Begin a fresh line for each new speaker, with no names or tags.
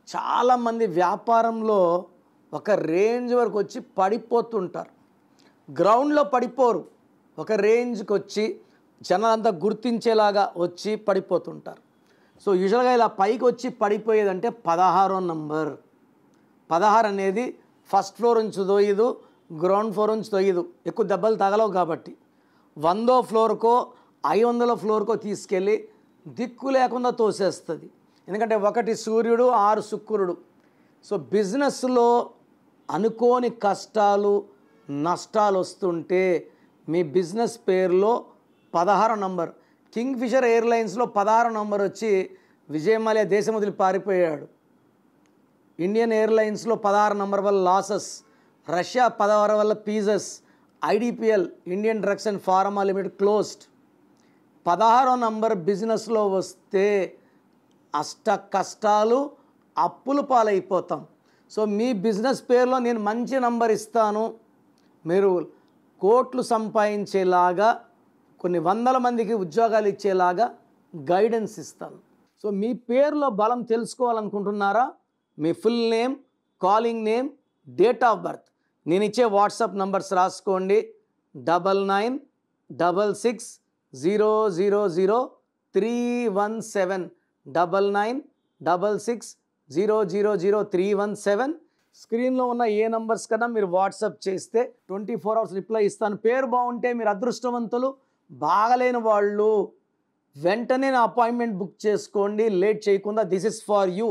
చాలామంది వ్యాపారంలో ఒక రేంజ్ వరకు వచ్చి పడిపోతుంటారు. గ్రౌండ్లో పడిపోరు, ఒక రేంజ్కి వచ్చి జనాలంతా గుర్తించేలాగా వచ్చి పడిపోతుంటారు. సో యూజువల్గా ఇలా పైకి వచ్చి పడిపోయేదంటే 16వ నంబర్. 16 అనేది ఫస్ట్ ఫ్లోర్ నుంచి తోయదు, గ్రౌండ్ ఫ్లోర్ నుంచి తోయదు, ఎక్కువ దెబ్బలు తగలవు కాబట్టి 100వ ఫ్లోర్కో 500వ ఫ్లోర్కో తీసుకెళ్ళి దిక్కు లేకుండా తోసేస్తుంది. ఎందుకంటే 1 సూర్యుడు 6 శుక్రుడు. సో బిజినెస్లో అనుకోని కష్టాలు నష్టాలు వస్తుంటే మీ బిజినెస్ పేరులో 16 నంబర్. కింగ్ఫిషర్ ఎయిర్లైన్స్లో 16 నంబర్ వచ్చి విజయ్ మాల్యా దేశం వదిలి పారిపోయాడు. ఇండియన్ ఎయిర్లైన్స్లో 16 నంబర్ వల్ల లాసెస్, రష్యా 16 వల్ల pieces, IDPL Indian drugs and pharma limited closed. 16వ నంబర్ బిజినెస్లో వస్తే అష్ట కష్టాలు అప్పుల పాలైపోతాం. సో మీ బిజినెస్ పేరులో నేను మంచి నంబర్ ఇస్తాను, మీరు కోట్లు సంపాదించేలాగా, కొన్ని వందల మందికి ఉద్యోగాలు ఇచ్చేలాగా గైడెన్స్ ఇస్తాను. సో మీ పేరులో బలం తెలుసుకోవాలనుకుంటున్నారా? మీ full name, calling name, date of birth, నేను ఇచ్చే వాట్సాప్ నంబర్స్ రాసుకోండి. 9966000317 9966000317. స్క్రీన్లో ఉన్న ఏ నంబర్స్ కన్నా మీరు వాట్సాప్ చేస్తే 24 hours రిప్లై ఇస్తాను. పేరు బాగుంటే మీరు అదృష్టవంతులు, బాగలేని వాళ్ళు వెంటనే నా అపాయింట్మెంట్ బుక్ చేసుకోండి, లేట్ చేయకుండా. This is for you.